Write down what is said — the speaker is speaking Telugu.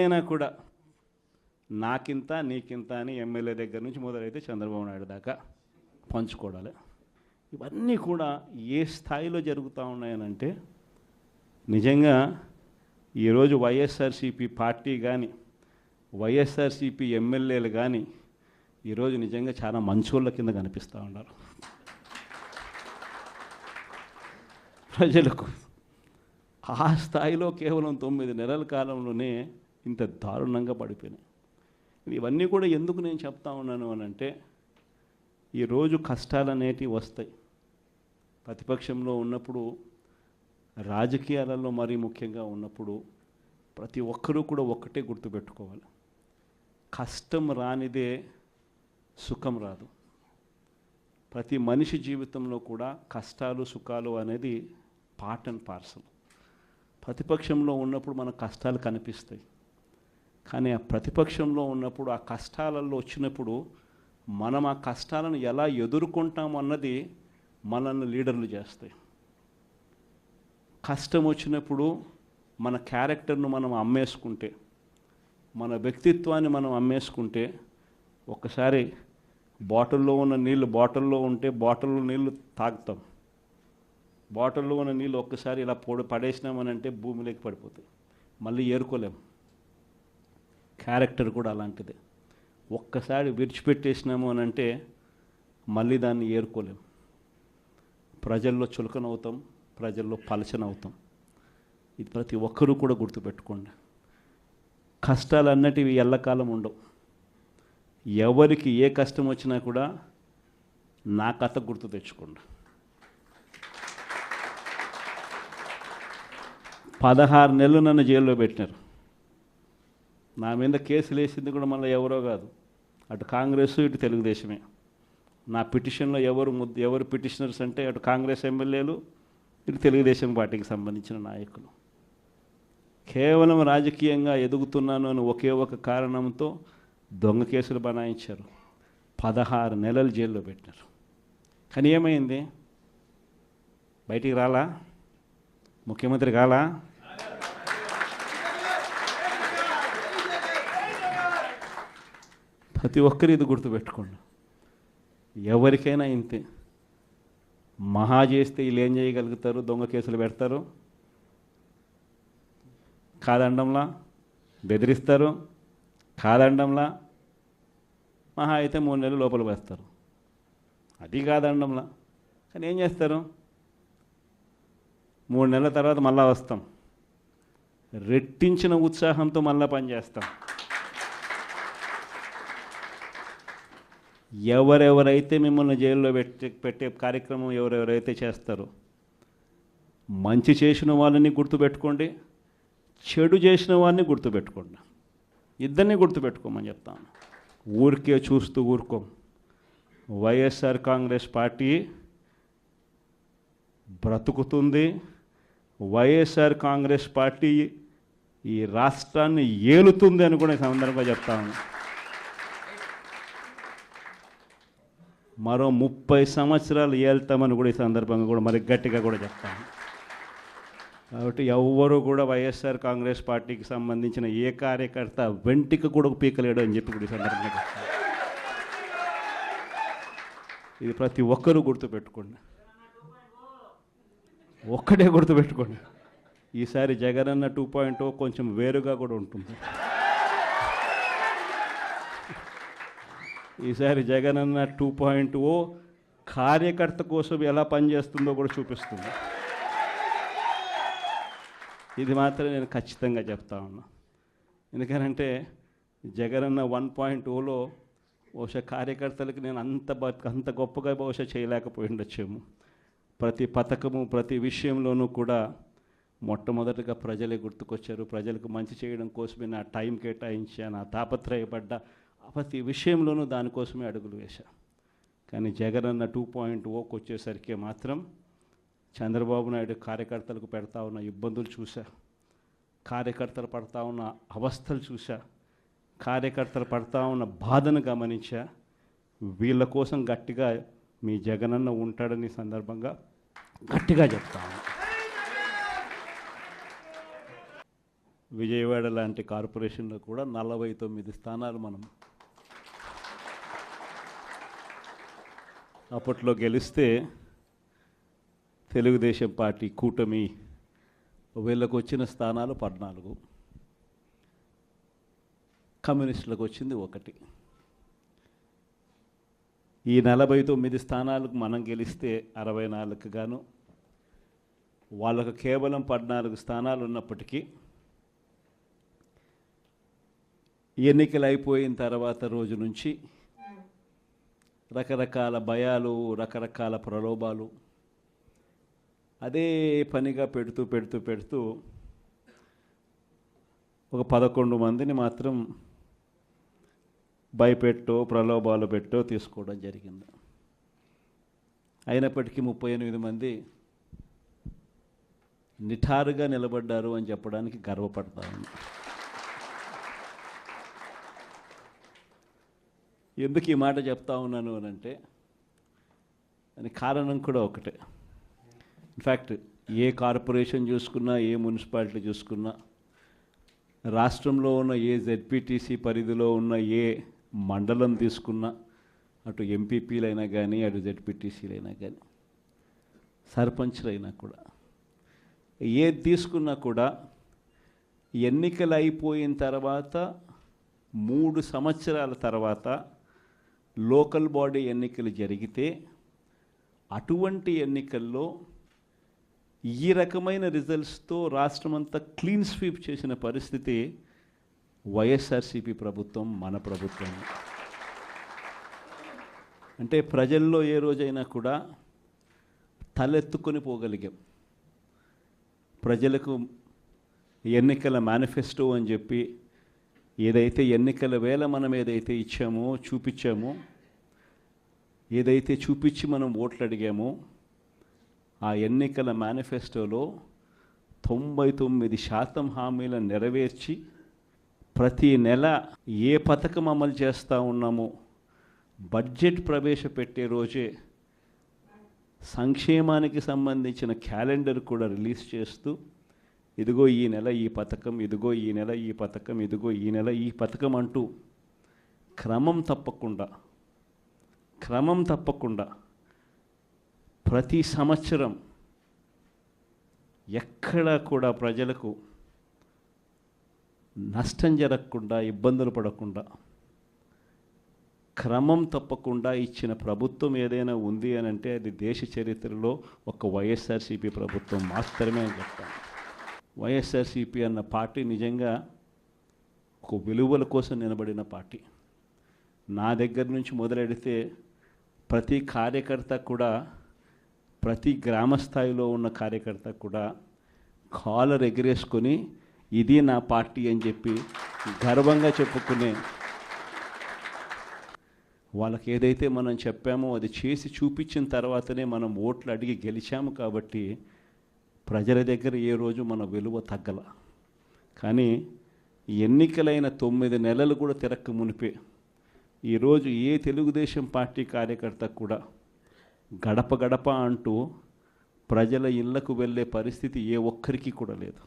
ఏదైనా కూడా నాకింత నీకింత అని ఎమ్మెల్యే దగ్గర నుంచి మొదలైతే చంద్రబాబు నాయుడు దాకా పంచుకోవడాలి. ఇవన్నీ కూడా ఏ స్థాయిలో జరుగుతూ ఉన్నాయనంటే నిజంగా ఈరోజు వైఎస్ఆర్సీపీ పార్టీ కానీ వైఎస్ఆర్సీపీ ఎమ్మెల్యేలు కానీ ఈరోజు నిజంగా చాలా మంచోళ్ళ కింద కనిపిస్తూ ఉన్నారు ప్రజలకు. ఆ స్థాయిలో కేవలం 9 నెలల కాలంలోనే ఇంత దారుణంగా పడిపోయినాయి. ఇవన్నీ కూడా ఎందుకు నేను చెప్తా ఉన్నాను అని అంటే ఈరోజు కష్టాలు అనేటివి వస్తాయి. ప్రతిపక్షంలో ఉన్నప్పుడు, రాజకీయాలలో మరీ ముఖ్యంగా ఉన్నప్పుడు ప్రతి ఒక్కరూ కూడా ఒక్కటే గుర్తుపెట్టుకోవాలి, కష్టం రానిదే సుఖం రాదు. ప్రతి మనిషి జీవితంలో కూడా కష్టాలు సుఖాలు అనేది పార్ట్ అండ్ పార్సల్. ప్రతిపక్షంలో ఉన్నప్పుడు మన కష్టాలు కనిపిస్తాయి, కానీ ఆ ప్రతిపక్షంలో ఉన్నప్పుడు ఆ కష్టాలలో వచ్చినప్పుడు మనం ఆ కష్టాలను ఎలా ఎదుర్కొంటాం అన్నది మనల్ని లీడర్లు చేస్తాయి. కష్టం వచ్చినప్పుడు మన క్యారెక్టర్ను మనం అమ్మేసుకుంటే, మన వ్యక్తిత్వాన్ని మనం అమ్మేసుకుంటే, ఒక్కసారి బాటిల్లో ఉన్న నీళ్ళు బాటిల్లో ఉంటే బాటిల్లో నీళ్ళు తాగుతాం, బాటిల్లో ఉన్న నీళ్ళు ఒక్కసారి ఇలా పడేసినామనంటే భూమిలోకి పడిపోతాయి, మళ్ళీ ఏరుకోలేం. క్యారెక్టర్ కూడా అలాంటిదే. ఒక్కసారి విడిచిపెట్టేసినాము అని అంటే మళ్ళీ దాన్ని ఏరుకోలేం. ప్రజల్లో చులకనవుతాం, ప్రజల్లో పలచనవుతాం. ఇది ప్రతి ఒక్కరూ కూడా గుర్తుపెట్టుకోండి. కష్టాలు అన్నటివి ఎల్లకాలం ఉండవు. ఎవరికి ఏ కష్టం వచ్చినా కూడా నా కథ గుర్తు తెచ్చుకోండి. 16 నెలలు నన్ను జైల్లో పెట్టినారు. నా మీద కేసులు వేసింది కూడా మళ్ళీ ఎవరో కాదు, అటు కాంగ్రెస్ ఇటు తెలుగుదేశమే. నా పిటిషన్లో ఎవరు పిటిషనర్స్ అంటే అటు కాంగ్రెస్ ఎమ్మెల్యేలు, ఇటు తెలుగుదేశం పార్టీకి సంబంధించిన నాయకులు. కేవలం రాజకీయంగా ఎదుగుతున్నాను అని ఒకే ఒక కారణంతో దొంగ కేసులు బనాయించారు. 16 నెలలు జైల్లో పెట్టినారు. కానీ ఏమైంది? బయటికి రాలా? ముఖ్యమంత్రి కాలా? ప్రతి ఒక్కరు ఇది గుర్తుపెట్టుకోండి. ఎవరికైనా ఇంతే. మహా చేస్తే వీళ్ళు ఏం చేయగలుగుతారు? దొంగ కేసులు పెడతారు, కాదండంలా బెదిరిస్తారు, కాదండంలా మహా అయితే 3 నెలలు లోపల వేస్తారు, అది కాదండంలా. కానీ ఏం చేస్తారు? 3 నెలల తర్వాత మళ్ళా వస్తాం, రెట్టించిన ఉత్సాహంతో మళ్ళా పనిచేస్తాం. ఎవరెవరైతే మిమ్మల్ని జైల్లో పెట్టే కార్యక్రమం ఎవరెవరైతే చేస్తారో, మంచి చేసిన వాళ్ళని గుర్తుపెట్టుకోండి, చెడు చేసిన వాడిని గుర్తుపెట్టుకోండి. ఇద్దరిని గుర్తుపెట్టుకోమని చెప్తాను. ఊరికే చూస్తూ ఊరుకోం. వైఎస్ఆర్ కాంగ్రెస్ పార్టీ బ్రతుకుతుంది. వైఎస్ఆర్ కాంగ్రెస్ పార్టీ ఈ రాష్ట్రాన్ని ఏలుతుంది అని కూడా ఈ సందర్భంగా చెప్తాను. మరో 30 సంవత్సరాలు ఏళ్తామని కూడా ఈ సందర్భంగా కూడా మరి గట్టిగా కూడా చెప్తాను. కాబట్టి ఎవ్వరూ కూడా వైఎస్ఆర్ కాంగ్రెస్ పార్టీకి సంబంధించిన ఏ కార్యకర్త వెంటికి కూడా పీకలేడు అని చెప్పి కూడా ఈ సందర్భంగా చెప్తాను. ఇది ప్రతి ఒక్కరూ గుర్తుపెట్టుకోండి. ఒక్కటే గుర్తుపెట్టుకోండి, ఈసారి జగనన్న 2.0 కొంచెం వేరుగా కూడా ఉంటుంది. ఈసారి జగనన్న 2.0 కార్యకర్త కోసం ఎలా పనిచేస్తుందో కూడా చూపిస్తుంది. ఇది మాత్రం నేను ఖచ్చితంగా చెప్తా ఉన్నా. ఎందుకనంటే జగనన్న 1.0లో బహుశా కార్యకర్తలకు నేను అంత గొప్పగా బహుశా చేయలేకపోయి ఉండొచ్చేమో. ప్రతి పథకము ప్రతి విషయంలోనూ కూడా మొట్టమొదటిగా ప్రజలే గుర్తుకొచ్చారు. ప్రజలకు మంచి చేయడం కోసమే నా టైం కేటాయించా, నా తాపత్రయపడ్డా, ప్రతి విషయంలోనూ దానికోసమే అడుగులు వేశా. కానీ జగనన్న 2.0కి వచ్చేసరికి మాత్రం చంద్రబాబు నాయుడు కార్యకర్తలకు పెడతా ఉన్న ఇబ్బందులు చూసా, కార్యకర్తలు పడతా ఉన్న అవస్థలు చూసా, కార్యకర్తలు పడతా ఉన్న బాధను గమనించా. వీళ్ళ కోసం గట్టిగా మీ జగనన్న ఉంటాడని సందర్భంగా గట్టిగా చెప్తాను. విజయవాడ లాంటి కార్పొరేషన్లో కూడా 49 స్థానాలు మనం అప్పట్లో గెలిస్తే తెలుగుదేశం పార్టీ కూటమి వీళ్ళకు వచ్చిన స్థానాలు 14, కమ్యూనిస్టులకు వచ్చింది 1. ఈ 49 స్థానాలకు మనం గెలిస్తే 64 గాను వాళ్ళకు కేవలం 14 స్థానాలు ఉన్నప్పటికీ ఎన్నికలు అయిపోయిన తర్వాత రోజు నుంచి రకరకాల భయాలు, రకరకాల ప్రలోభాలు అదే పనిగా పెడుతూ ఒక 11 మందిని మాత్రం భయపెట్టో ప్రలోభాలు పెట్టో తీసుకోవడం జరిగింది. అయినప్పటికీ 38 మంది నిఠారుగా నిలబడ్డారు అని చెప్పడానికి గర్వపడతాను. ఎందుకు ఈ మాట చెప్తా ఉన్నాను అని అంటే దానికి కారణం కూడా ఒకటే. ఇన్ఫ్యాక్ట్ ఏ కార్పొరేషన్ చూసుకున్నా, ఏ మున్సిపాలిటీ చూసుకున్నా, రాష్ట్రంలో ఉన్న ఏ జెడ్పీటీసీ పరిధిలో ఉన్న ఏ మండలం తీసుకున్నా, అటు ఎంపీపీలైనా కానీ, అటు జెడ్పీటీసీలైనా కానీ, సర్పంచ్లైనా కూడా, ఏది తీసుకున్నా కూడా ఎన్నికలు అయిపోయిన తర్వాత 3 సంవత్సరాల తర్వాత లోకల్ బాడీ ఎన్నికలు జరిగితే అటువంటి ఎన్నికల్లో ఈ రకమైన రిజల్ట్స్తో రాష్ట్రమంతా క్లీన్ స్వీప్ చేసిన పరిస్థితి వైఎస్ఆర్సీపీ ప్రభుత్వం, మన ప్రభుత్వం. అంటే ప్రజల్లో ఏ రోజైనా కూడా తలెత్తుకొని పోగలిగాం. ప్రజలకు ఎన్నికల మేనిఫెస్టో అని చెప్పి ఏదైతే ఎన్నికల వేళ మనం ఏదైతే ఇచ్చామో, చూపించామో, ఏదైతే చూపించి మనం ఓట్లు అడిగామో, ఆ ఎన్నికల మేనిఫెస్టోలో 99% హామీలను నెరవేర్చి ప్రతి నెల ఏ పథకం అమలు చేస్తూ ఉన్నామో బడ్జెట్ ప్రవేశపెట్టే రోజే సంక్షేమానికి సంబంధించిన క్యాలెండర్ కూడా రిలీజ్ చేస్తూ, ఇదిగో ఈ నెల ఈ పథకం, ఇదిగో ఈ నెల ఈ పథకం, ఇదిగో ఈ నెల ఈ పథకం అంటూ క్రమం తప్పకుండా ప్రతి సంవత్సరం ఎక్కడా కూడా ప్రజలకు నష్టం జరగకుండా, ఇబ్బందులు పడకుండా, క్రమం తప్పకుండా ఇచ్చిన ప్రభుత్వం ఏదైనా ఉంది అని అంటే అది దేశ చరిత్రలో ఒక వైఎస్ఆర్సీపీ ప్రభుత్వం మాత్రమే అని చెప్తాను. వైఎస్ఆర్సీపీ అన్న పార్టీ నిజంగా ఒక విలువల కోసం నిలబడిన పార్టీ. నా దగ్గర నుంచి మొదలెడితే ప్రతి కార్యకర్త కూడా, ప్రతి గ్రామ స్థాయిలో ఉన్న కార్యకర్త కూడా కాలర్ ఎగరేసుకొని ఇది నా పార్టీ అని చెప్పి గర్వంగా చెప్పుకునే, వాళ్ళకి ఏదైతే మనం చెప్పామో అది చేసి చూపించిన తర్వాతనే మనం ఓట్లు అడిగి గెలిచాము. కాబట్టి ప్రజల దగ్గర ఏ రోజు మన విలువ తగ్గల. కానీ ఎన్నికలైన 9 నెలలు కూడా తిరక్క మునిపే ఈరోజు ఏ తెలుగుదేశం పార్టీ కార్యకర్త కూడా గడప గడప అంటూ ప్రజల ఇళ్లకు వెళ్ళే పరిస్థితి ఏ ఒక్కరికి కూడా లేదు.